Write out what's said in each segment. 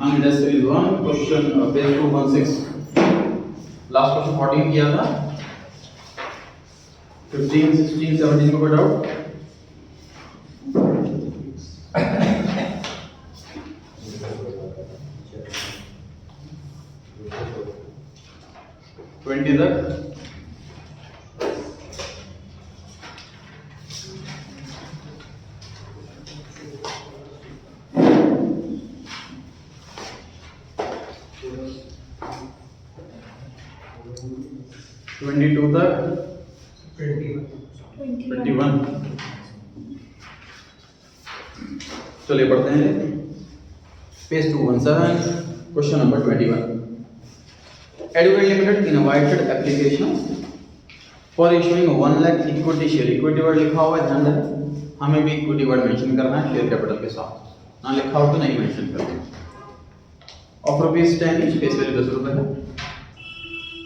Test series 1 question page 216 last question 14 किया था 15 16 17 को डाउट 20 तक चलिए पढ़ते हैं page 217 question number 21 Educate Limited invited applications for issuing 1 lakh equity share. Equity word लिखा हुआ है, ध्यान रखें हमें भी इक्विटी वर्ड मेंशन करना है शेयर कैपिटल के साथ, ना लिखा हो तो नहीं मेंशन करना। ऑफ ₹10 each, फेस वैल्यू 10 रुपए है।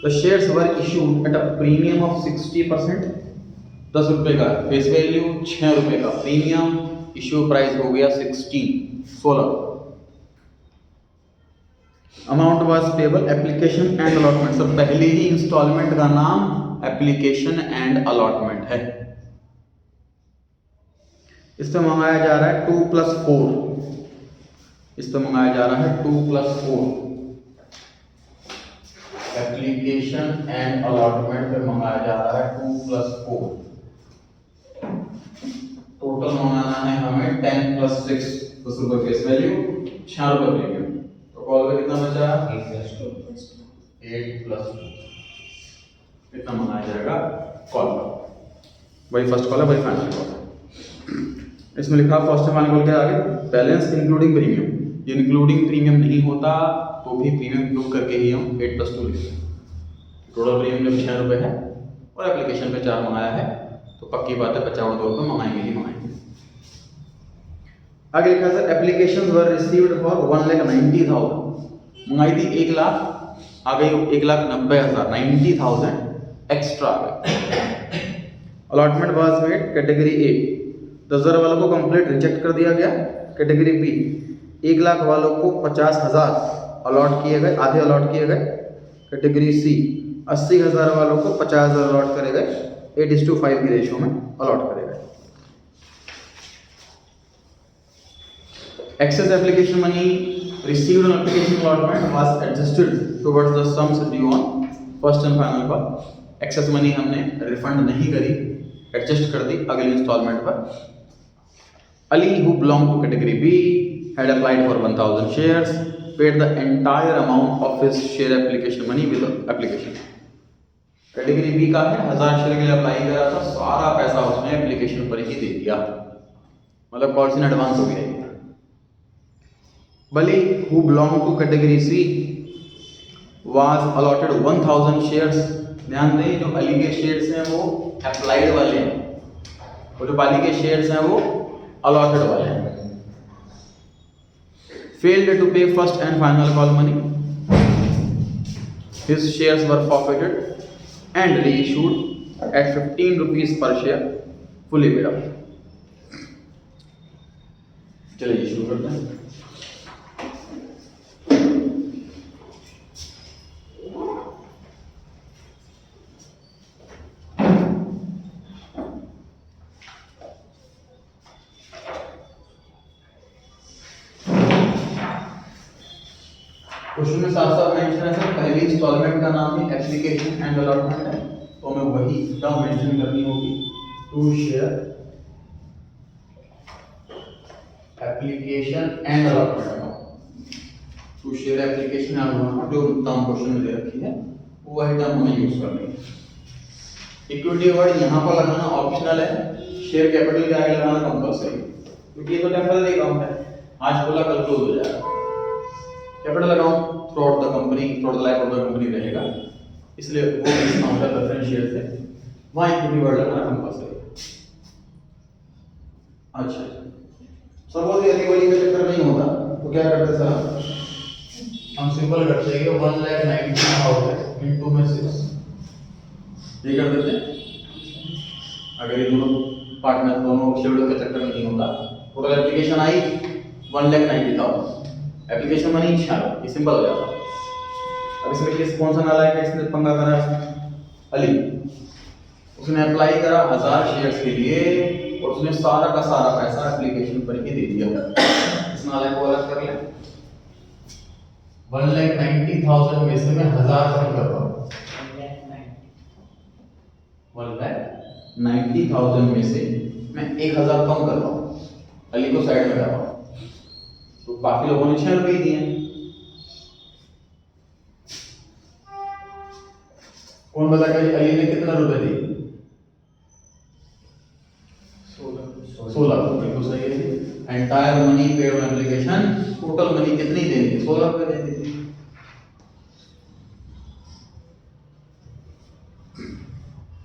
The shares were issued at a premium of 60%, 10 रुपए का फेस वैल्यू, 6 रुपए का प्रीमियम, इश्यू प्राइस हो गया 16। Amount was payable application and allotment. Sir पहले ही इंस्टॉलमेंट का नाम एप्लीकेशन एंड अलॉटमेंट है। इस पे मंगाया जा रहा है 2+4, इस पे मंगाया जा रहा है 2+4 एप्लीकेशन एंड अलॉटमेंट पे मंगाया जा रहा है 2+4। टोटल मंगाना है हमें 10+6, 10 रुपए फेस वैल्यू, 6 रुपए प्रीमियम। तो कॉल में कितना बचा? 8+2 इतना मंगाया जाएगा कॉल पर। वही फर्स्ट कॉल है, वही फाइनल कॉल है। इसमें लिखा फर्स्ट फाइनल कॉल के आगे बैलेंस इंक्लूडिंग प्रीमियम। ये इंक्लूडिंग प्रीमियम नहीं होता तो भी प्रीमियम इंक्लूड करके ही हम 8+2 लिखते हैं। टोटल प्रीमियम जब 6 रुपए है और एप्लीकेशन पे 4 मंगाया है तो पक्की बात है 50 रुपए मंगाएंगे ही मंगाएंगे। आगे लिखा sir applications were received for 1,90,000। मंगाई थी 1 लाख, आ गई 1,90,000, 90,000 extra. Allotment was made category A, 10,000 वालों को कंप्लीट रिजेक्ट कर दिया गया। कैटेगरी बी 1 लाख वालों को 50,000 अलॉट किए गए, आधे अलॉट किए गए। कैटेगरी सी 80,000 वालों को 50,000 अलॉट करे गए, 8:5 की रेशियो में अलॉट करे गए। Excess application money received on application allotment was adjusted towards the sums due on first and final call. Excess money हमने रिफंड नहीं करी, एडजस्ट कर दी अगले इंस्टॉलमेंट पर। Ali, who belonged to category B, had applied for 1,000 shares, paid the entire amount of his share application money with the application. Category B का है, 1000 share के लिए अप्लाई करा था, सारा पैसा उसने एप्लीकेशन पर ही दे दिया, मतलब कॉल इन एडवांस हो गया। Bali, who belonged to category C, was allotted 1,000 shares. ध्यान दें जो अली के शेयर्स हैं वो अप्लाइड वाले हैं और जो बाली के शेयर्स हैं वो अलॉटेड वाले हैं। Failed to pay first and final call money. His shares were forfeited and reissued at 15 rupees per share, fully paid up. चलिए शुरू करते हैं। क्वेश्चन में साफ साफ मेंशन है सर पहली इंस्टॉलमेंट का नाम ही एप्लीकेशन एंड अलॉटमेंट है, तो हमें वही टर्म मेंशन करनी होगी, to share application and allotment amount. To share application and allotment जो टर्म क्वेश्चन में दे रखी है वो वही टर्म हमें यूज करनी है। इक्विटी वर्ड यहाँ पर लगाना ऑप्शनल है, शेयर कैपिटल के आगे लगाना कंपल्सरी, क्योंकि ये तो टेम्पररी अकाउंट है, आज खोला कल क्लोज हो जाएगा। Capital account throughout the company, throughout the life of the company रहेगा, इसलिए वो डिस्काउंट है प्रेफरेंस शेयर से, वहाँ इक्विटी वर्ड लगाना कंपल्सरी। अच्छा सपोज ये वाली का चक्कर नहीं होता तो क्या करते सर, हम सिंपल करते हैं कि 1,90,000 इनटू में 6 ये कर देते हैं। अगर ये दोनों पार्टनर दोनों शेड्यूल का चक्कर नहीं होता, टोटल एप्लीकेशन आई 1,90,000, एप्लीकेशन मनी 96, ये सिंपल हो जाता। अब इसमें कौन सा नालायक है इसने पंगा करा? अली, उसने अप्लाई करा 1000 शेयर्स के लिए और उसने सारा का सारा पैसा एप्लीकेशन पर ही दे दिया। इस नालायक को अलग कर ले। 1,90,000 में से मैं 1000 कम कर रहा हूँ। 1,90,000 में से मैं 1000 कम कर रहा हूँ, अली को साइड में कर रहा हूँ, तो बाकी लोगों ने 6 रुपए दिए। कौन बताएगा कि अली ने कितना रुपए दिए? 16 रुपए। बिल्कुल सही है। Entire money paid on application, total money कितनी देनी? 16 रुपए देनी थी।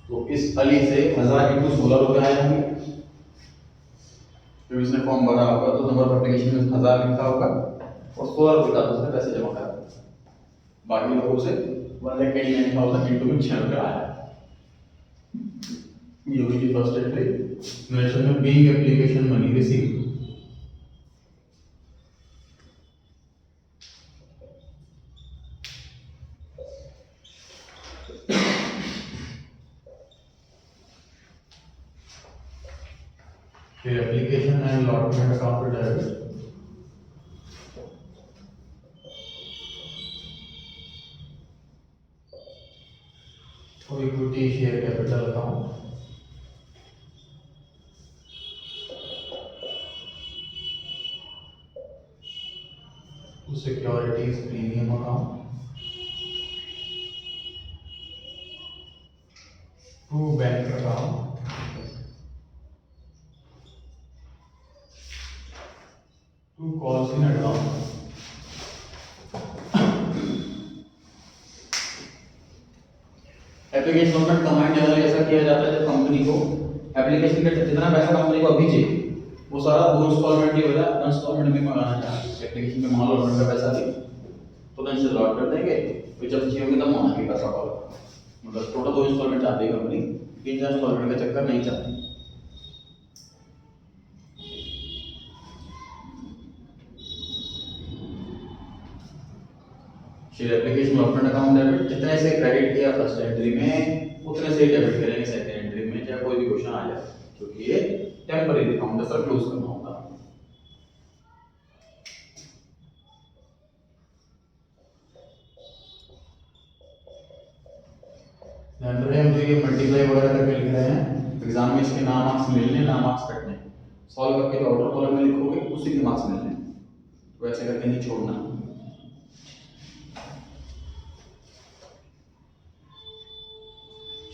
तो इस अली से 1000 × 16 रुपए आए होंगे। जब इसने फॉर्म भरा होगा तो नंबर ऑफ एप्लीकेशन में 1000 लिखा होगा और 16 रुपए का उसने पैसे जमा करा। बाकी लोगों से 1,89,000 × 6 रुपए आया। ये होगी फर्स्ट एंट्री। नेक्स्ट में बीइंग एप्लीकेशन मनी रिसीव। फिर एप्लीकेशन एंड अलॉटमेंट अकाउंट पे डेबिट। तो equity share capital account. to securities premium account, to bank account, to calls in account, application loan command generally ऐसा किया जाता है जब company को एप्लीकेशन का जितना पैसा कंपनी को अभी चाहिए वो सारा 2 इंस्टॉलमेंट ही हो जाए। 1 इंस्टॉलमेंट में मंगाना चाहते हैं एप्लीकेशन में मान लो लोन का पैसा दी तो से लॉट कर देंगे, फिर जब चाहिए होगा तब मांगना भी पैसा कॉल, मतलब टोटल 2 इंस्टॉलमेंट चाहती है कंपनी, 3 इंस्टॉलमेंट का चक्कर नहीं चाहती। Share application allotment account debit, जितने से क्रेडिट किया फर्स्ट एंट्री में उतने से डेबिट करेंगे सेकंड एंट्री में, चाहे कोई भी क्वेश्चन आ जाए, क्योंकि ये टेम्परेरी अकाउंट है, सर क्लोज करना होगा। ध्यान रहे हम जो ये मल्टीप्लाई वगैरह करके लिख रहे हैं एग्जाम में इसके ना मार्क्स मिलने ना मार्क्स कटने, सॉल्व करके जो आउटर कॉलम में लिखोगे उसी के मार्क्स मिलने, तो ऐसे करके नहीं छोड़ना।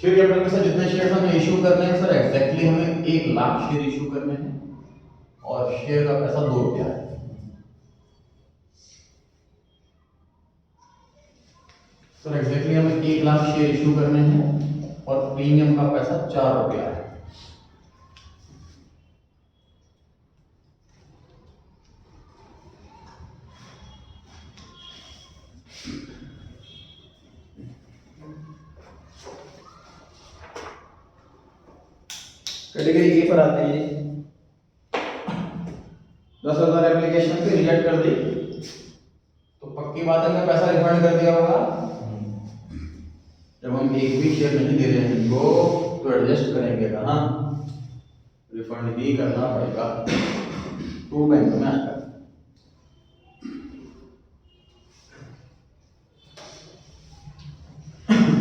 शेयर कैपिटल के साथ जितने शेयर हमें इशू करने हैं सर एग्जैक्टली हमें 1 लाख शेयर इशू करने हैं और शेयर का पैसा 2 रुपया है। सर एग्जैक्टली हमें 1 लाख शेयर इशू करने हैं और प्रीमियम का पैसा 4 रुपया है। कैटेगरी ए पर आते हैं 10,000 एप्लीकेशन पे रिजेक्ट कर दी तो पक्की बात है पैसा रिफंड कर दिया होगा। जब हम एक भी शेयर नहीं दे रहे हैं इनको तो एडजस्ट करेंगे कहाँ, रिफंड ही करना पड़ेगा। 2 बैंक में आकर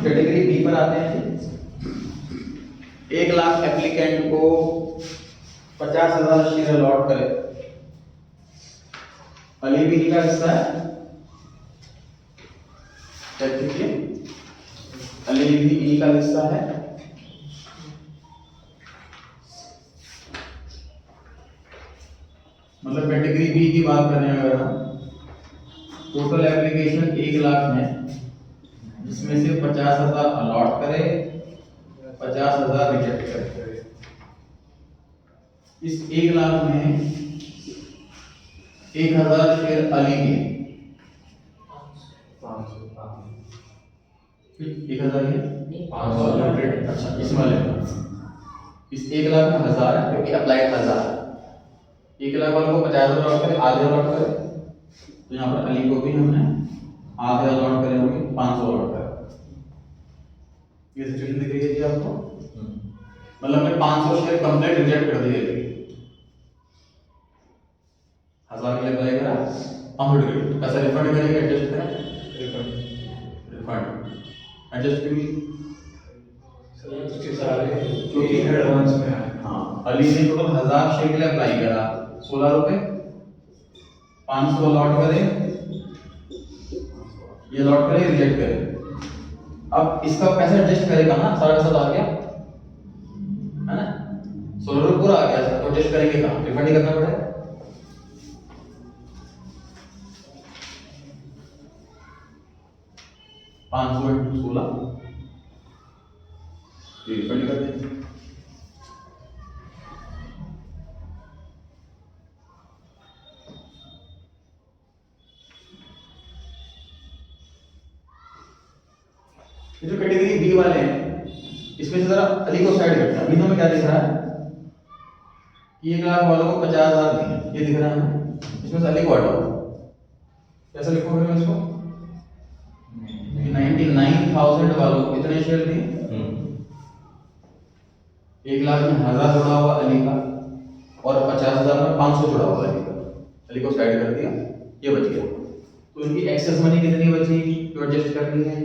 कैटेगरी बी पर आते हैं। 1 लाख एप्लीकेंट को 50,000 शेयर अलॉट करे, अली भी का हिस्सा है, अली भी ई का हिस्सा है, मतलब कैटेगरी बी की बात करें अगर हम टोटल एप्लीकेशन 1 लाख है जिसमें से 50,000 अलॉट करे 50,000 रिजेक्ट करे। इस 1 लाख में 1,000 शेयर अली के 1,000 है 500। अच्छा इस वाले इस 1 लाख में 1,000 क्योंकि अप्लाई 1,000 1 लाख वाले को 50,000 अलॉट करे, आधे अलॉट करे तो यहाँ पर अली को भी हमने आधे अलॉट करे होंगे, 500 अलॉट करा। ये सिचुएशन दिख रही है जी आपको, मतलब हमने 500 शेयर कंप्लीट रिजेक्ट कर दिए थे। 1000 के लिए अप्लाई करा, 500 टिकट, तो पैसा रिफंड करेंगे, एडजस्ट करें, रिफंड एडजस्ट करिए उसके सारे क्योंकि एडवांस में है। हाँ, अली ने टोटल 1000 शेयर के लिए अप्लाई करा, 16 रुपए, 500 अलॉट करें, ये अलॉट करें, रिजेक्ट करें। अब इसका पैसा एडजस्ट करेगा ना, सारा का सारा आ गया है ना, 16 रुपए पूरा आ गया, तो एडजस्ट करेंगे कहाँ, रिफंड ही करना पड़ेगा। पाँच सौ इंटू 16 रिफंड कर देंगे। ये जो कैटेगरी बी वाले हैं, इसमें से जरा अली को साइड करते हैं। अभी तो में क्या दिख रहा है कि 1 लाख वालों को 50,000 दिए, ये दिख रहा है ना, इसमें से अली को हटाओ, कैसे लिखोगे मैं इसको, 99,000 वालों को कितने शेयर दिए, 1 लाख में 1000 जुड़ा हुआ अली का, और 50,000 में 500 जुड़ा हुआ अली का, अली को साइड कर दिया, ये बच गया। तो इनकी एक्सेस मनी कितनी बची जो एडजस्ट करनी है,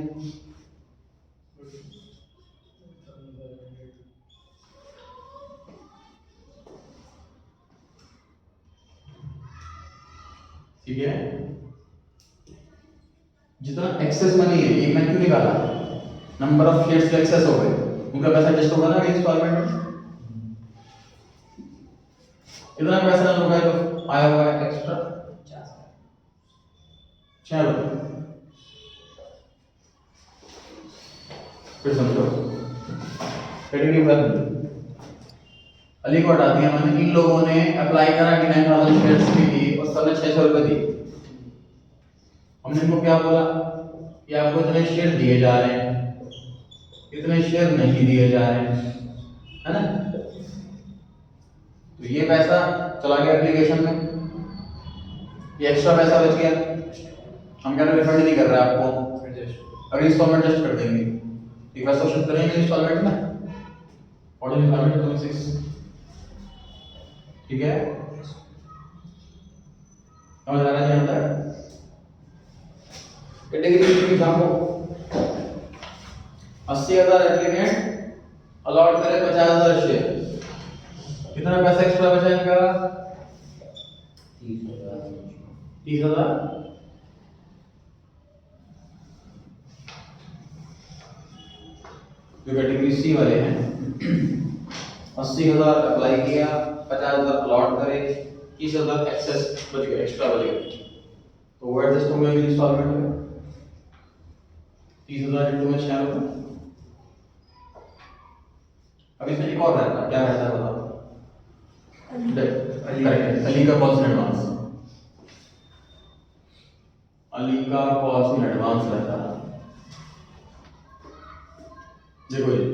ठीक है। जितना एक्सेस मनी है, ये मैं क्यों निकाला, नंबर ऑफ शेयर्स एक्सेस हो गए, उनका पैसा एडजस्ट होगा ना इंस्टॉलमेंट में। कितना पैसा होगा तो आया हुआ है एक्स्ट्रा 6 रुपए। फिर समझो, कैटेगरी वन अली को हटा दिया मैंने, इन लोगों ने अप्लाई करा 99,000 शेयर्स के लिए और सबने 600 रुपए दिए। हमने इनको क्या बोला कि आपको इतने शेयर दिए जा रहे हैं, इतने शेयर नहीं दिए जा रहे हैं, है ना। तो ये पैसा चला गया एप्लीकेशन में, ये एक्स्ट्रा पैसा बच गया, हम कह रहे रिफंड नहीं कर रहे आपको, अगली इंस्टॉलमेंट एडजस्ट कर देंगे, एक पैसा शिफ्ट करेंगे इंस्टॉलमेंट में, और इंस्टॉलमेंट 26, ठीक है। समझ आ रहा है यहाँ तक। कैटेगरी को 80,000 एप्लीकेंट अलॉट करे 50,000 शेयर, कितना पैसा एक्स्ट्रा बचा इनका, 30,000। जो कैटेगरी सी वाले हैं 80,000 अप्लाई किया, 50,000 अलॉट करे, 30,000 एक्सेस बच गया, एक्स्ट्रा बच गया, तो वो एडजस्ट हो गया इंस्टॉलमेंट में, 30,000 इंटू में 6 रुपए। अब इसमें एक और रहता है, क्या रहता है बताओ, अली का कॉस्ट इन एडवांस, अली का कॉस्ट इन एडवांस रहता है। देखो ये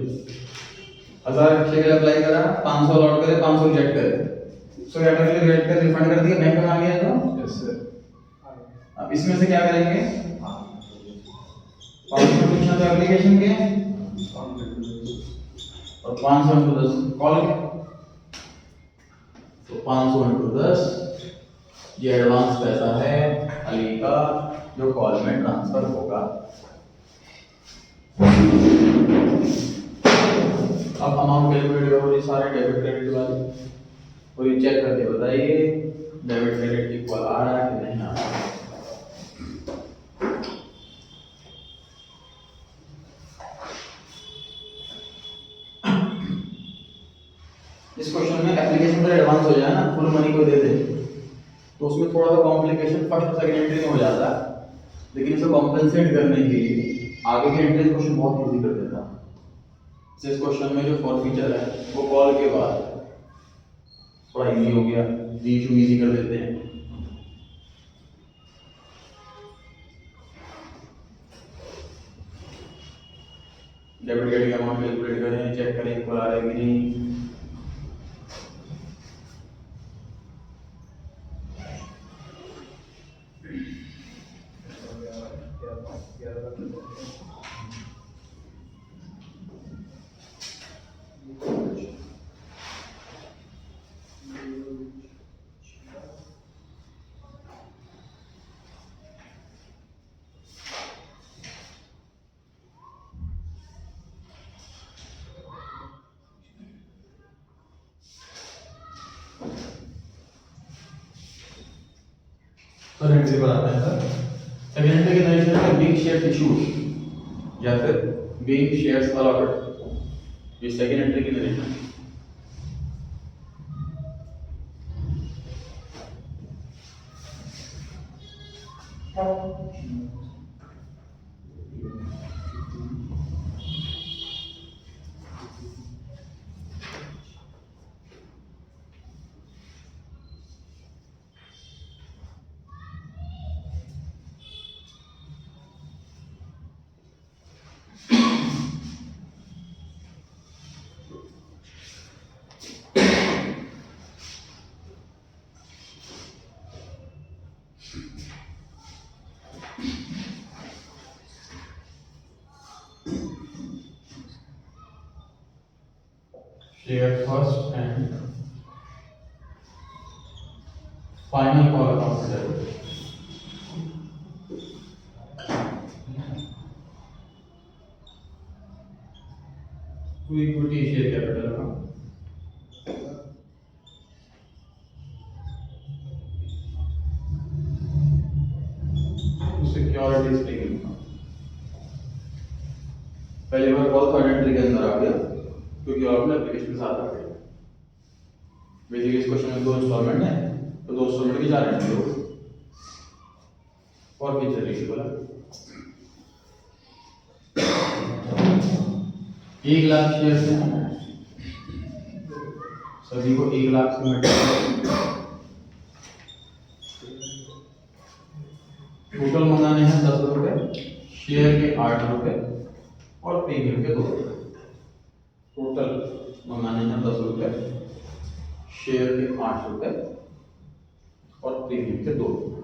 1000 के लिए अप्लाई करा, 500 अलॉट करे, 500 रिजेक्ट करे, सो रिजेक्ट कर रिफंड कर दिया, बैंक में आ गया तो यस सर। अब इसमें से क्या करेंगे, 500 पूछना तो एप्लीकेशन के और 500 इंटू 10 कॉल के, तो 500 इंटू 10 ये एडवांस पैसा है अली का जो कॉल में ट्रांसफर होगा। अब अमाउंट कैलकुलेट करो, ये सारे डेबिट क्रेडिट वाले, और ये चेक करके बताइए डेबिट क्रेडिट इक्वल आ रहा है कि नहीं आ रहा है। इस क्वेश्चन में एप्लीकेशन पर एडवांस हो जाए ना, फुल मनी को दे दे, तो उसमें थोड़ा सा कॉम्प्लिकेशन फर्स्ट और सेकंड एंट्री में हो जाता है, लेकिन इसे कॉम्पेंसेट करने के लिए आगे के एंट्री क्वेश्चन बहुत इजी कर देता है। इस क्वेश्चन में जो फॉर फीचर है वो कॉल के बाद थोड़ा इजी हो गया, इशू इजी कर देते हैं। डेबिट क्रेडिट अमाउंट कैलकुलेट करें, चेक करें इक्वल आ रहा है कि नहीं। पर एंट्री पर आता है सर। सेकंड एंट्री के नरेशन है बीइंग शेयर्स इशूड या फिर बीइंग शेयर्स अलॉटेड। ये सेकंड एंट्री की नरेशन है। Share first and final call account debit. To equity share capital account. To securities taken account. पहले बार कॉल थर्ड एंट्री के अंदर आ गया क्योंकि आपने एप्लीकेशन के साथ आ गया। बेसिकली इस क्वेश्चन में दो इंस्टॉलमेंट है तो दो इंस्टॉलमेंट की चार एंट्री होगी और फीचर रेशियो बोला 1 लाख शेयर से सभी को 1 लाख से मल्टीप्लाई टोटल मंगाने हैं 10 रुपए, शेयर के 8 रुपए और प्रीमियम के 2 रुपए। टोटल मंगाने हैं 10 रुपए, शेयर के 8 रुपए और प्रीमियम के 2 रुपए।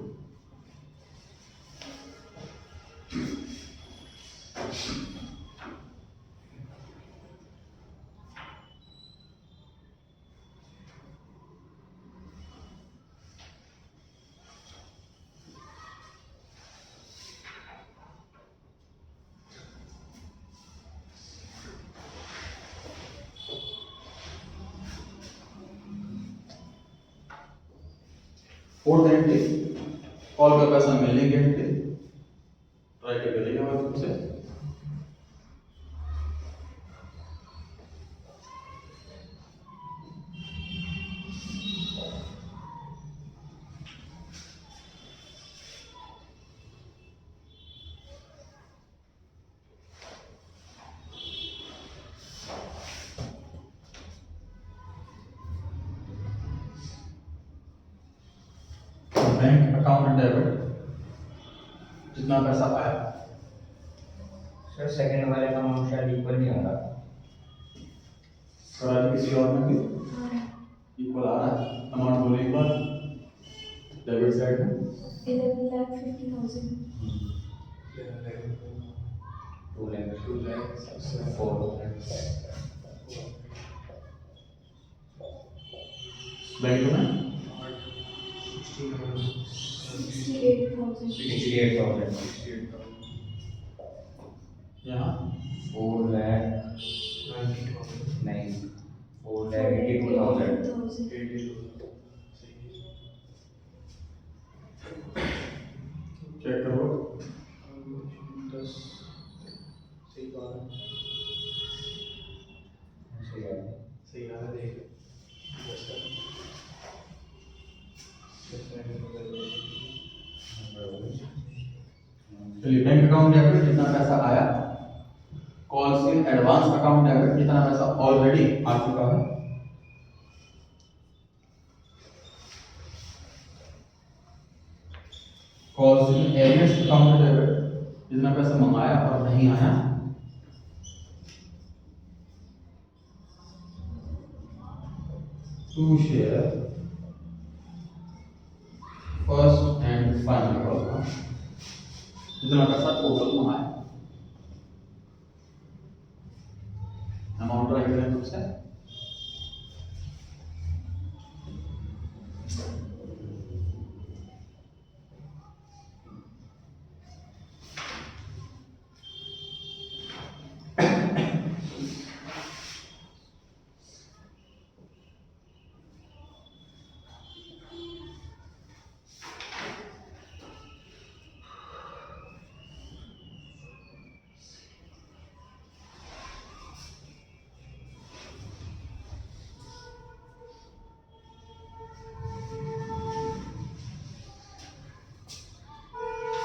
फोर्थ एंट्री कॉल का पैसा मिलने की एंट्री ट्राई करके देखिए हमारे खुद से। बैंक अकाउंट डेबिट जितना पैसा आया सर सेकंड वाले का अमाउंट शायद इक्वल नहीं हो रहा। और आज किसी और में भी इक्वल आ रहा है अमाउंट बोले एक बार डेबिट साइड में 11,50,000 2 लाख 2 lakhs 4 बैंक में 68,000 68,000 यहाँ 4 लाख 90,000 नहीं 4 लाख 82,000 चेक करो 10 सही बात है। सही है। सही आ रहा है देख बस कर चलिए बैंक अकाउंट डेबिट जितना पैसा आया, calls in advance account debit जितना पैसा ऑलरेडी आ चुका है, calls in arrears account debit जितना पैसा मंगाया और नहीं आया, to share first and final call का जितना पैसा टोटल मंगाया। अमाउंट राइट करें खुद से।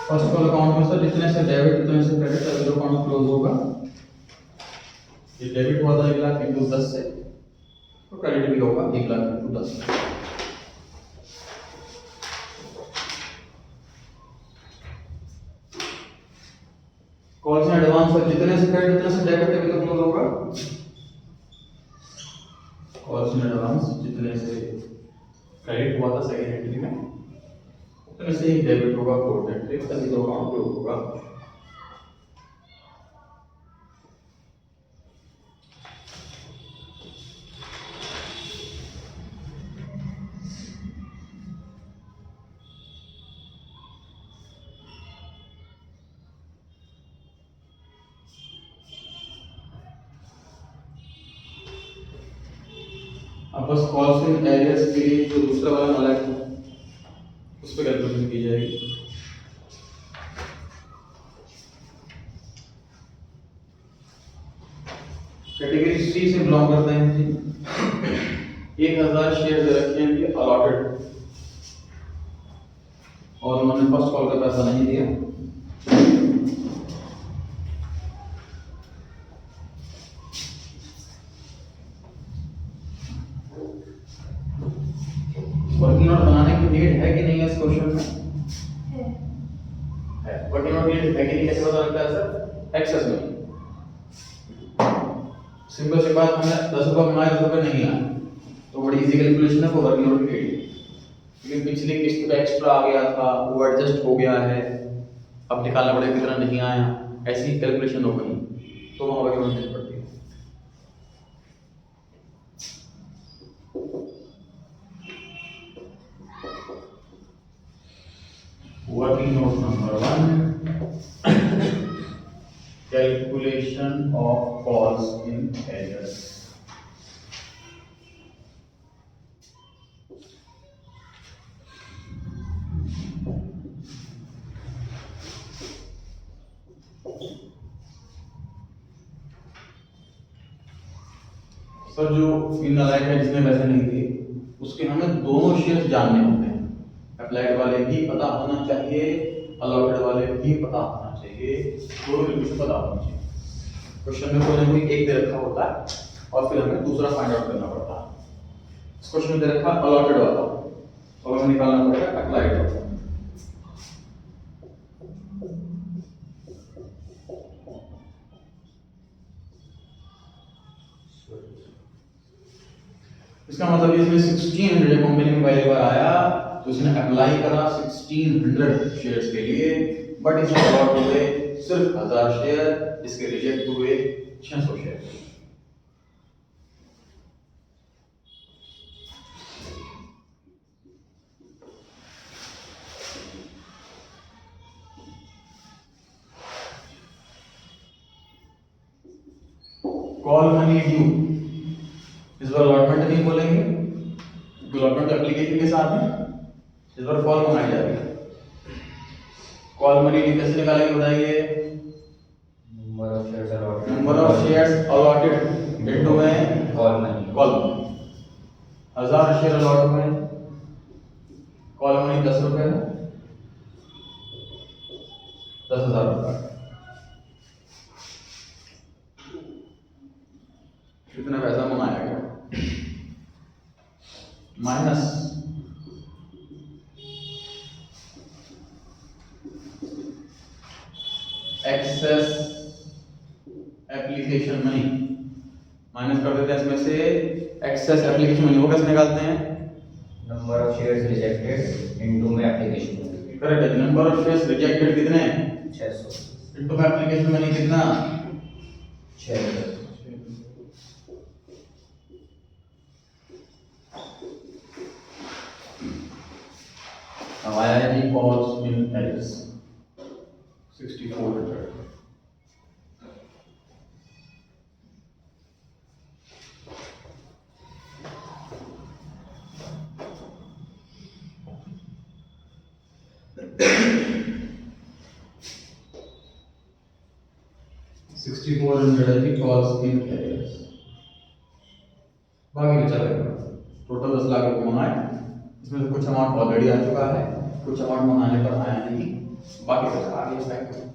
फर्स्ट वाला अकाउंट में सर जितने से डेबिट उतने से क्रेडिट अभी जो अकाउंट क्लोज होगा, ये डेबिट हुआ था 1 लाख इंटू 10 से, तो क्रेडिट भी होगा 1 लाख इंटू 10 से। कॉल्स इन एडवांस पर जितने से क्रेडिट उतने से डेबिट अभी तो क्लोज होगा, कॉल्स इन एडवांस जितने से क्रेडिट हुआ था सेकेंड एंट्री में उतने से ही डेबिट होगा फोर्थ एंट्री, तभी तो अकाउंट क्लोज होगा। अब बस कॉल्स इन एरियर्स के लिए जो दूसरा वाला नॉलेज है उस पर कैलकुलेशन की जाएगी। कैटेगरी सी से बिलोंग करते हैं जी, 1000 शेयर दे रखे हैं जी अलॉटेड, और उन्होंने फर्स्ट कॉल का पैसा नहीं दिया। वर्किंग नोट बनाने की नीड है कि नहीं है इस क्वेश्चन में? है। वर्किंग नोट नीड है कि नहीं, कैसे पता लगता है सर? एक्सेस में सिंपल सी बात, हमने 10 रुपये कमाए 10 रुपये नहीं आए, तो बड़ी इजी कैलकुलेशन है वो वर्किंग नोट की नीड, क्योंकि पिछली किस्त का एक्स्ट्रा आ गया था वो एडजस्ट हो गया है, अब निकालना पड़ेगा कितना नहीं आया, ऐसी कैलकुलेशन हो गई तो वहाँ वर्किंग नोट नीड पड़ती है। Working note number 1, calculation of calls in arrears. Sir जो इनलाइक है जिसने पैसे नहीं दिए उसके हमें दोनों शेयर्स जानने होते हैं, अप्लाइड वाले भी पता होना चाहिए, अलॉटेड वाले भी पता होना चाहिए, दोनों बिल्कुल पता होना चाहिए। क्वेश्चन में कोई ना कोई एक दे रखा होता है और फिर हमें दूसरा फाइंड आउट करना पड़ता है। इस क्वेश्चन में दे रखा अलॉटेड वाला और हमें निकालना पड़ेगा अप्लाइड वाला। इसका मतलब इसमें 1600 कंपनी में पहली बार आया तो इसने अप्लाई करा 1600 शेयर्स के लिए, बट इसमें अलॉट हुए सिर्फ 1000 शेयर, इसके रिजेक्ट हुए 600 शेयर। कॉल मनी ड्यू, इस बार अलॉटमेंट नहीं बोलेंगे, अलॉटमेंट एप्लीकेशन के साथ में इस बार कॉल मंगाई जा रही है। कॉल मनी ड्यू कैसे निकालेंगे बताइए? Number of shares allotted into में call money. Call 1000 share allot हुए, कॉल मनी 10 रुपए है, 10,000 रुपए। कितना पैसा मंगाया गया minus excess application money, minus कर देते हैं इसमें से एक्सेस एप्लीकेशन मनी। वो कैसे निकालते हैं? Number of shares rejected into में एप्लीकेशन। करेक्ट है। नंबर ऑफ शेयर्स रिजेक्टेड कितने? 600 इनटू में एप्लीकेशन मनी कितना? 600। अब आया है जी calls in arrears 6400। Calls in arrears, बाकी बचा रहेगा टोटल 10 लाख रुपए मंगाए, इसमें से कुछ अमाउंट ऑलरेडी आ चुका है, कुछ अमाउंट मंगाने पर आया नहीं, बाकी तो आगे स्लाइड में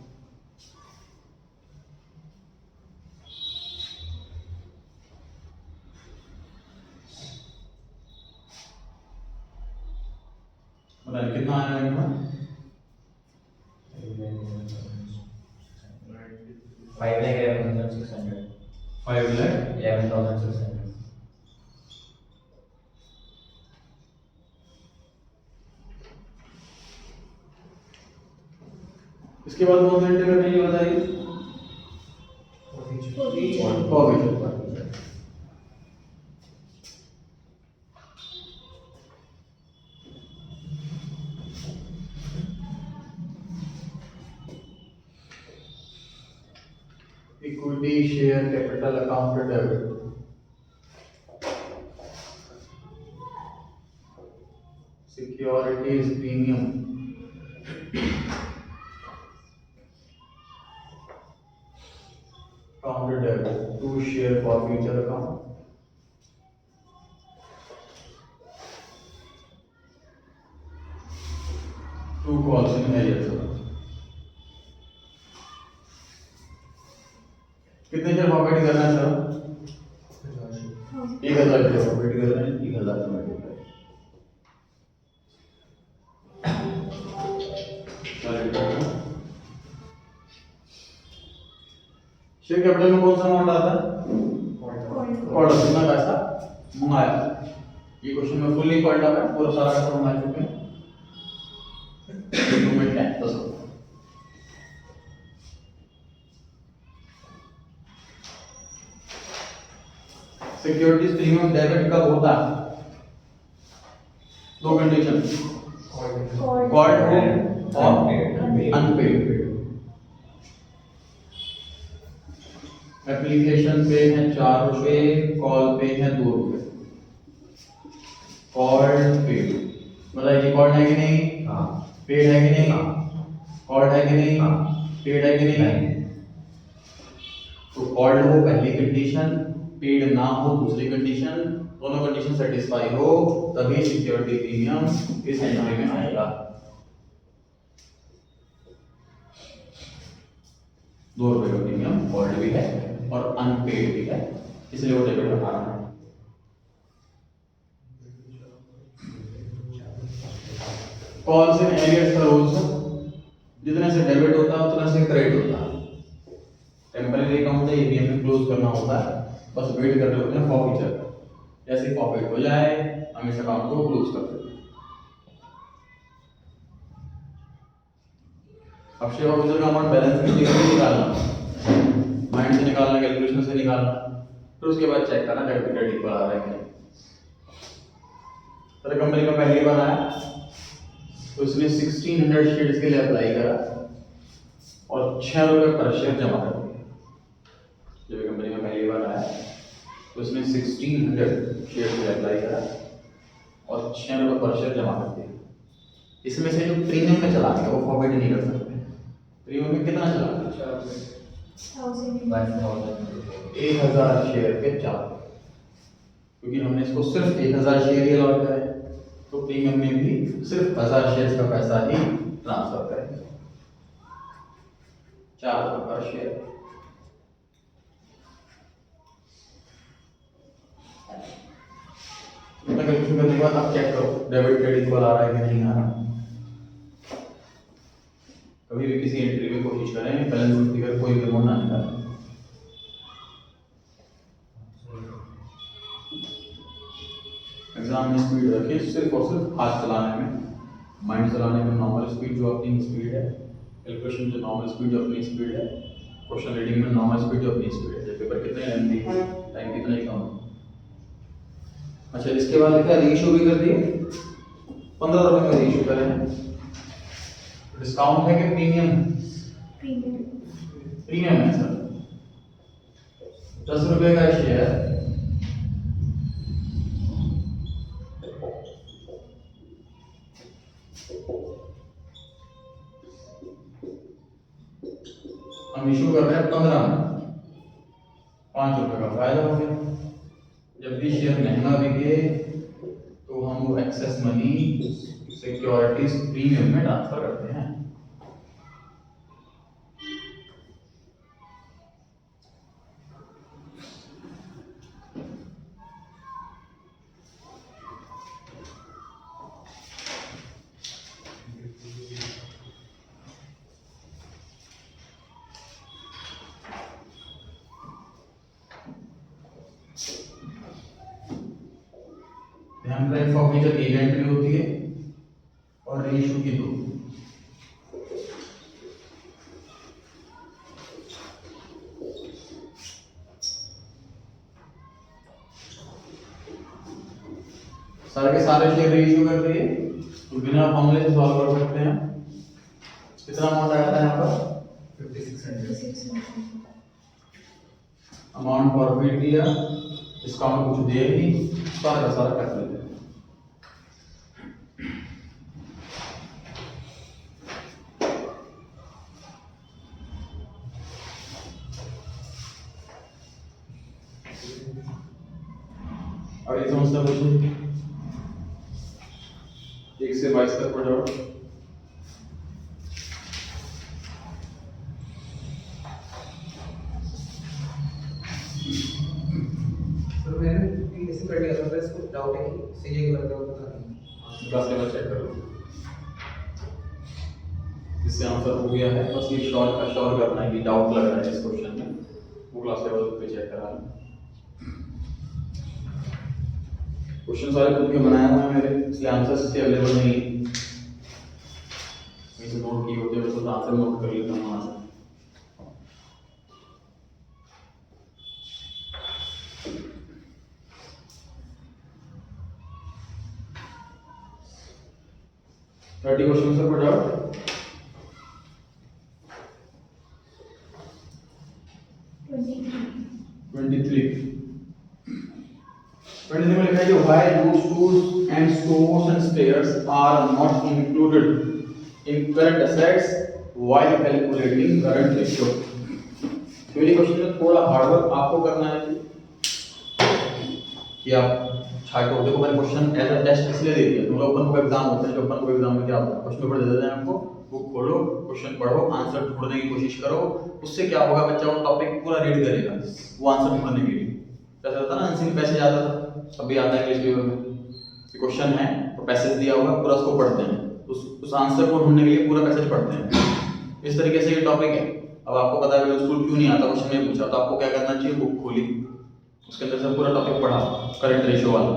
बताइए कितना आया है इनका 5,11,600. 5 लाख 11,600. इसके बाद कौन सा एंटर करने की बताइए formation equity share capital account debit securities premium account debit to share for future account two calls in arrears कितने शेयर फॉरवर्ड करना है सर 1000 शेयर फॉरवर्ड कर रहे हैं 1000 से मल्टीप्लाई शेयर कैपिटल में कौन सा अमाउंट आता है ऑर्डर कितना पैसा मंगाया ये क्वेश्चन में फुल्ली पढ़ रहा है पूरा सारा पैसा मंगा चुके हैं डॉक्यूमेंट है 10 सिक्योरिटीज प्रीमियम डेबिट कब होता है दो कंडीशन कॉल्ड हो और अनपेड एप्लीकेशन पे है 4 रुपए कॉल पे है 2 रुपए कॉल्ड पेड बताइए कॉल्ड है कि नहीं हाँ. पेड है कि नहीं हाँ. कॉल्ड है कि नहीं हाँ. पेड है कि नहीं तो कॉल्ड हो पहली कंडीशन पेड ना हो दूसरी कंडीशन दोनों कंडीशन सेटिस्फाई हो तभी सिक्योरिटी प्रीमियम इस एंट्री में आएगा 2 रुपए का प्रीमियम कॉल्ड भी है और अनपेड भी है इसलिए वो डेबिट बता रहा है कॉल्स इन एरियर्स का रूल्स जितने से डेबिट होता है उतना से क्रेडिट होता है टेम्परेरी अकाउंट है ईवीएम में क्लोज करना होता है बस वेट कर रहे होते हैं फॉरफीचर का जैसे फॉरफीट हो जाए हम इस अकाउंट को क्लोज कर देते हैं अब शेयर ऑफिसर का अमाउंट बैलेंस शीट से निकालना माइंड से निकालना कैलकुलेशन से निकालना फिर उसके बाद चेक करना डेबिट क्रेडिट पर आ रहा है कि नहीं तो कंपनी का पहली बार आया तो उसने 1600 शेयर्स के लिए अप्लाई करा और 6 रुपए पर शेयर जमा कर दिया जब कंपनी में पहली बार आया तो उसने 1600 शेयर के लिए अप्लाई करा और 6 रुपए पर शेयर जमा कर दिया इसमें से जो प्रीमियम में चला गया वो फॉरवर्ड नहीं कर सकते प्रीमियम में कितना चला गया 1000 शेयर के 4 क्योंकि हमने इसको सिर्फ 1000 शेयर ही अलॉट करे तो प्रीमियम में भी सिर्फ 1000 शेयर का पैसा ही ट्रांसफर करेंगे 4 रुपए पर शेयर कैलकुलेशन करने के बाद आप चेक करो डेबिट क्रेडिट को आ रहा है कि नहीं आ रहा कभी भी किसी एंट्री में कोशिश करें बैलेंस शीट फिगर कोई भी अमाउंट ना निकालें एग्जाम में स्पीड रखिए सिर्फ और सिर्फ हाथ चलाने में माइंड चलाने में नॉर्मल स्पीड जो अपनी स्पीड है कैलकुलेशन जो नॉर्मल स्पीड जो अपनी स्पीड है क्वेश्चन रीडिंग में नॉर्मल स्पीड जो अपनी स्पीड है जब पेपर कितने लेंथी टाइम कितना ही कम अच्छा इसके बाद क्या रीइशू भी कर दिए 15 रुपए का रीइशू करें डिस्काउंट है कि प्रीमियम प्रीमियम है सर 10 रुपए का शेयर हम इशू कर रहे हैं 15 में 5 रुपए का फायदा हो गया जब भी शेयर महंगा बिके तो हम वो एक्सेस मनी सिक्योरिटीज प्रीमियम में ट्रांसफर करते हैं ध्यान रहे एफ ऑफ नेचर की एक एंट्री होती है और रेशियो की 2। सारे के सारे शेयर रेशियो कर दिए तो बिना फॉर्मूले से सॉल्व कर सकते हैं। कितना अमाउंट आया था यहाँ पर 5600। 5600. अमाउंट फॉरफिट किया, डिस्काउंट कुछ दिया ही, सारा का सारा काट लेते हैं। और ये समझता क्वेश्चन 1 से 22 तक पढ़ जाओ। तो मैंने इसी कर लिया था, इसको डाउट है कि सही है कि गलत है वो पता नहीं। क्लास लेवल चेक कर लो, इससे आंसर हो गया है। बस ये श्योर करना है कि डाउट लग रहा है इस क्वेश्चन में, वो क्लास लेवल पे चेक करा लें। क्वेश्चन सारे खुद के बनाए हुए हैं मेरे, इसलिए आंसर इससे अवेलेबल नहीं है। इसे नोट किए होते हैं तो आंसर नोट कर लेता हूँ वहाँ से। थर्टी क्वेश्चन से पढ़ जाओ। 23 में लिखा है why loose tools and stores and spares are not included in current assets while calculating current ratio। तो ये क्वेश्चन में थोड़ा हार्डवर्क आपको करना है कि आप छाटो। देखो मैंने क्वेश्चन एज अ टेस्ट इसलिए दे दिया, मतलब ओपन बुक एग्जाम होते हैं, जो ओपन बुक एग्जाम में क्या होता है क्वेश्चन पेपर दे देते हैं आपको, बुक खोलो, क्वेश्चन पढ़ो, आंसर ढूंढने की कोशिश करो। उससे क्या होगा, बच्चा वो टॉपिक पूरा रीड करेगा वो आंसर ढूंढने के लिए। जैसे होता है ना आंसर पैसेज आता था, अभी आता है इंग्लिश पेपर में, क्वेश्चन है तो पैसेज दिया होगा पूरा उसको पढ़ते हैं, उस आंसर को ढूंढने के लिए पूरा पैसेज पढ़ते हैं। इस तरीके से ये टॉपिक है। अब आपको पता है कि स्कूल क्यों नहीं आता, क्वेश्चन में पूछा तो आपको क्या करना चाहिए, बुक खोली, उसके अंदर से पूरा टॉपिक पढ़ा, करंट रेशियो वाला,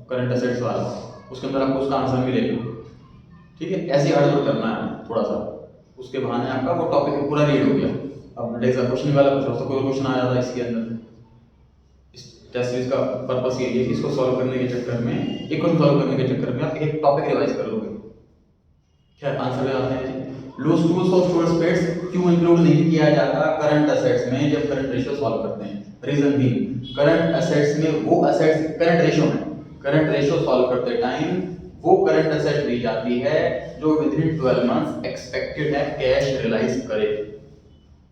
करंट एसेट्स वाला, उसके अंदर आपको उसका आंसर मिलेगा। ठीक है, ऐसे हार्ड वर्क करना है थोड़ा सा, उसके बहाने आपका वो टॉपिक पूरा रीड हो गया। अब नेक्स्ट क्वेश्चन वाला पूछो तो कोई क्वेश्चन आ जाता है इसके अंदर। इस टेस्ट सीरीज का पर्पस ये है कि इसको सॉल्व करने के चक्कर में, एक क्वेश्चन सॉल्व करने के चक्कर में आप एक टॉपिक रिवाइज कर लोगे। क्या आंसर में आते हैं लूज टूल्स और स्टोर्ड स्पेयर्स क्यों इंक्लूड नहीं किया जाता करंट एसेट्स में जब करंट रेशियो सॉल्व करते हैं? रीजन भी करंट एसेट्स में वो एसेट्स करंट रेशियो में, करंट रेशियो सॉल्व करते टाइम वो करंट एसेट ली जाती है जो विद इन 12 मंथ्स एक्सपेक्टेड है कैश रियलाइज करे।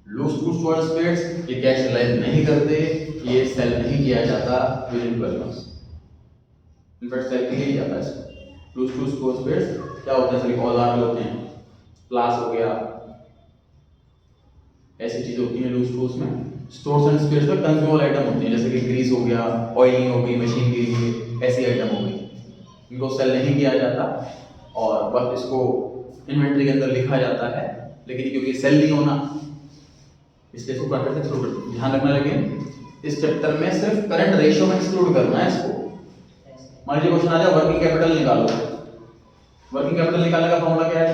लूज टूल्स स्टोर्ड स्पेयर्स ये कैश रियलाइज नहीं करते, ये सेल नहीं किया जाता within 12 months. In fact sale किया ही जाता है। लूज टूल्स स्टोर्ड स्पेयर्स क्या होता है, सभी औजार होते हैं, प्लास हो गया, ऐसी चीजें होती हैं लूज टूल्स में। स्टोर्स एंड स्पेयर्स में कंज्यूमेबल आइटम होते हैं, जैसे कि ग्रीस हो गया, ऑयलिंग हो गई, मशीनरी हो गई, ऐसी आइटम हो गई। इनको सेल नहीं किया जाता और बस इसको इन्वेंटरी के अंदर लिखा जाता है, लेकिन क्योंकि सेल नहीं होना इसलिए इसको प्रॉफिट से एक्सक्लूड ध्यान रखना। लेकिन इस चैप्टर में सिर्फ करंट रेशियो में एक्सक्लूड करना है इसको। मान लीजिए क्वेश्चन आ जाए वर्किंग कैपिटल निकालो, वर्किंग कैपिटल निकालने का फॉर्मूला क्या है,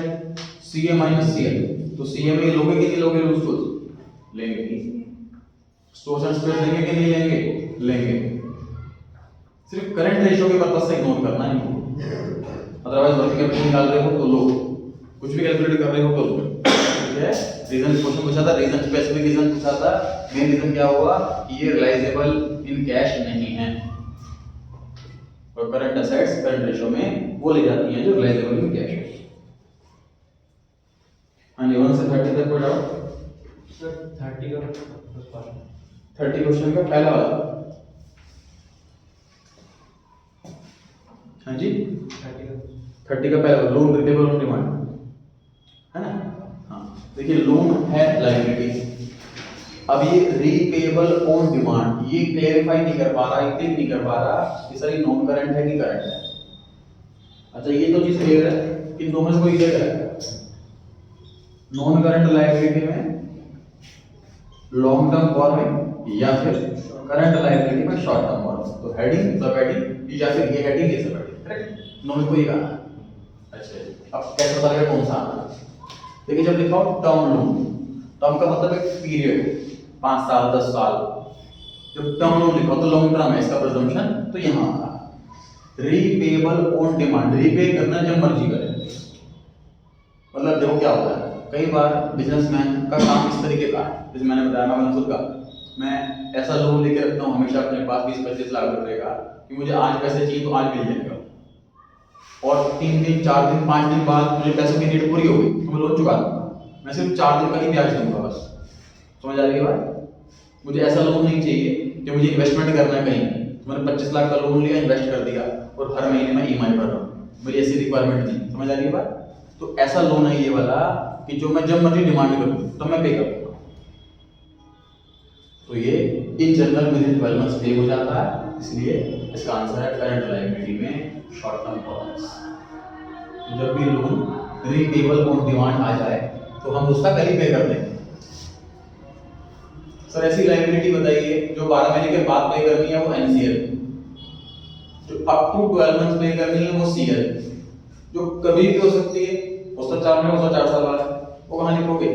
CA माइनस CL। तो CA में लोगे कि नहीं लोगे, लूज टूल्स लेंगे ही, स्टोर्स एंड स्पेयर्स लेंगे कि नहीं लेंगे, लेंगे। सिर्फ करंट रेशियो के पर्पस से इग्नोर करना है इनको, अदरवाइज वर्किंग कैपिटल निकाल रहे हो तो लो, कुछ भी कैलकुलेट कर रहे हो तो लो। ठीक है, रीजन क्वेश्चन पूछा था, रीजन स्पेसिफिक रीजन पूछा था। मेन रीजन क्या हुआ कि ये रियलाइजेबल इन कैश नहीं है, और करंट एसेट्स करंट रेशियो में वो ले जाती हैं जो रियलाइजेबल इन कैश है। हाँ जी, 1 से 30 तक पढ़ाओ। सर 30 का फर्स्ट क्वेश्चन, 30 क्वेश्चन का पहला वाला। हाँ जी, 30 का पहला लोन रिपेबल ऑन डिमांड है ना। हाँ देखिए, लोन है लायबिलिटी, अब ये रीपेबल ऑन डिमांड, ये क्लेरिफाई नहीं कर पा रहा, ये क्लिक नहीं कर पा रहा कि सर ये नॉन करंट है कि करंट है। अच्छा ये तो चीज क्लियर है, इन दोनों में से कोई क्लियर है? नॉन करंट लायबिलिटी में लॉन्ग टर्म बोरोइंग या फिर करंट लायबिलिटी में शॉर्ट टर्म बोरोइंग। तो हेडिंग सब हेडिंग या फिर ये हेडिंग ये सब हेडिंग। करेक्ट, दोनों को ही आना है। अच्छा अब कैसे पता लगेगा कौन सा आना है? देखिए जब लिखा हो टर्म लोन, टर्म का मतलब एक पीरियड 5 साल 10 साल, जब टर्म लोन लिखा हो तो लॉन्ग टर्म है इसका प्रिजम्पशन, तो यहाँ आ रहा है। रीपेबल ऑन डिमांड, रीपे करना जब मर्जी करें। मतलब देखो क्या होता है, कई बार बिजनेसमैन का काम इस तरीके का है, जैसे मैंने बताया मैं खुद का, मैं ऐसा लोन लेके रखता हूँ हमेशा अपने पास 20-25 लाख रुपए का कि मुझे आज पैसे चाहिए तो आज मिल जाएगा, और 3 दिन 4 दिन 5 दिन बाद मुझे पैसों की नीड पूरी हो गई तो मैं लोन चुका दूंगा, मैं सिर्फ 4 दिन का ही ब्याज दूंगा बस। समझ आ रही है बात? मुझे ऐसा लोन नहीं चाहिए कि मुझे इन्वेस्टमेंट करना है कहीं, मैंने 25 लाख का लोन लिया, इन्वेस्ट कर दिया और हर महीने में ईएमआई भर रहा हूँ, मुझे ऐसी रिक्वायरमेंट नहीं। समझ आ रही है बात? तो ऐसा लोन है ये वाला कि जो मैं जब मर्जी डिमांड करूँ तो मैं पे करूँगा, तो ये in general with in 12 months पे हो जाता है, इसलिए इसका आंसर है करंट लायबिलिटी में शॉर्ट टर्म बॉन्ड्स। जब भी लोन रीपेबल ऑन डिमांड आ जाए तो हम उसका कल ही पे कर देंगे। सर ऐसी लायबिलिटी बताइए जो 12 महीने के बाद पे करनी है वो एनसीएल, जो अप टू 12 मंथ्स पे करनी है वो सीएल, जो कभी भी हो सकती है, हो सकता 4 महीने हो सकता 4 साल बाद, वो कहाँ लिखोगे?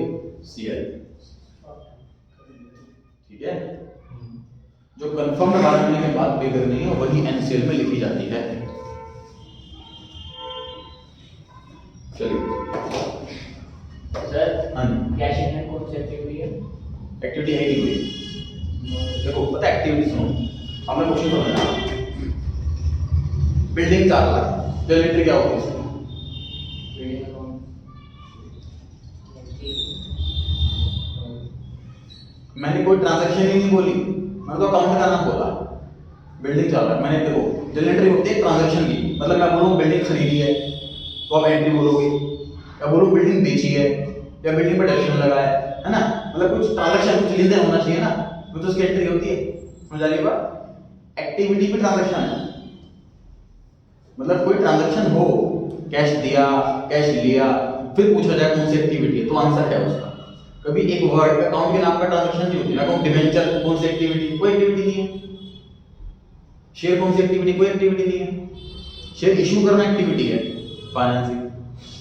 सीएल। ठीक है, जो कंफर्म 12 महीने के बाद पे करनी है वही एनसीएल में लिखी जाती है। चलिए सर हाँ कैश इन हैंड कौन सी एक्टिविटी है? एक्टिविटी है ही कोई, देखो पता है एक्टिविटी, सुनो आपने क्वेश्चन समझना। बिल्डिंग 4 लाख, जनरेटर क्या होती है? बिल्डिंग अकाउंट मैंने कोई ट्रांजैक्शन ही नहीं बोली, मैंने तो अकाउंट का नाम बोला। बिल्डिंग 4 लाख, मैंने देखो जनरेटर होती है ट्रांजैक्शन की, मतलब मैं बोलूँ बिल्डिंग खरीदी है तो आप एंट्री बोलोगे, या बोलूँ बिल्डिंग बेची है या बिल्डिंग पर डेकोरेशन लगा है ना, मतलब कुछ ट्रांजैक्शन कुछ लेन देन होना चाहिए ना, तो उसकी एंट्री होती है। समझ आ रही है बात? एक्टिविटी पे ट्रांजैक्शन है, मतलब कोई ट्रांजैक्शन हो, कैश दिया कैश लिया, फिर पूछा जाए कौन सी एक्टिविटी है तो आंसर है उसका। कभी एक वर्ड अकाउंट के नाम का ट्रांजैक्शन नहीं होती, अकाउंट डिवेंचर कौन सी एक्टिविटी? कोई एक्टिविटी नहीं है। शेयर कौन सी एक्टिविटी? कोई एक्टिविटी नहीं है। शेयर इशू करना एक्टिविटी है, फाइनेंसिंग।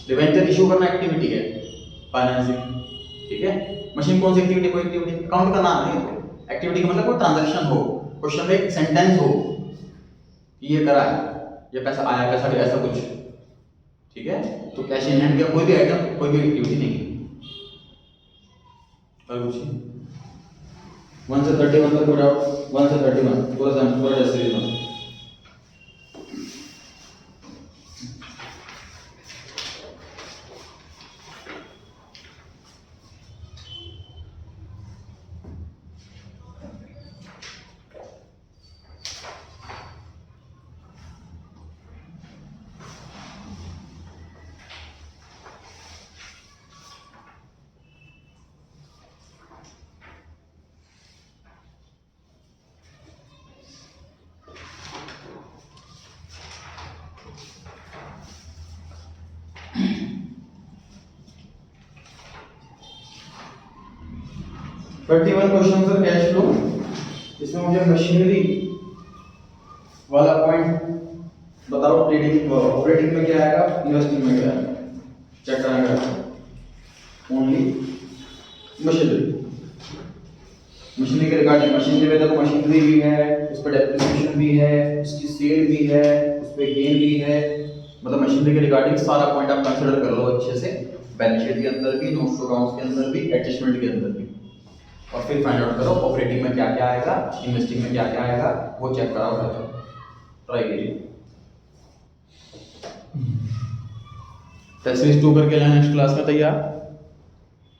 डिवेंचर इशू करना एक्टिविटी है, फाइनेंसिंग। ठीक है, मशीन कौन सी एक्टिविटी? कोई एक्टिविटी। अकाउंट का नाम है एक्टिविटी का मतलब कोई ट्रांजैक्शन हो, क्वेश्चन में एक सेंटेंस हो कि ये करा है, ये पैसा आया पैसा गया, ऐसा कुछ। ठीक है, तो कैश इन हैंड का कोई भी आइटम कोई भी एक्टिविटी नहीं है। और कुछ 1 से 31 तक पूरा 1 से 31 पूरा सीरीज में। One question sir cash flow, इसमें मुझे मशीनरी वाला पॉइंट बताओ, ट्रेडिंग ऑपरेटिंग में क्या आएगा, इन्वेस्टिंग में क्या आएगा, चेक कराएगा। ओनली मशीनरी, मशीनरी के रिगार्डिंग, मशीनरी में देखो मशीनरी भी है, उस पर डेप्रिसिएशन भी है, उसकी सेल भी है, उस पर गेन भी है, मतलब मशीनरी के रिगार्डिंग सारा पॉइंट आप कंसीडर कर लो अच्छे से, बैलेंस शीट के अंदर भी, नोट्स टू अकाउंट्स के अंदर भी, एडजस्टमेंट के अंदर भी, और फिर फाइंड आउट करो ऑपरेटिंग में क्या क्या आएगा, इन्वेस्टिंग में क्या क्या आएगा, वो चेक कराओ, ट्राई कीजिए। टेस्ट सीरीज 2 करके लेना नेक्स्ट क्लास में तैयार।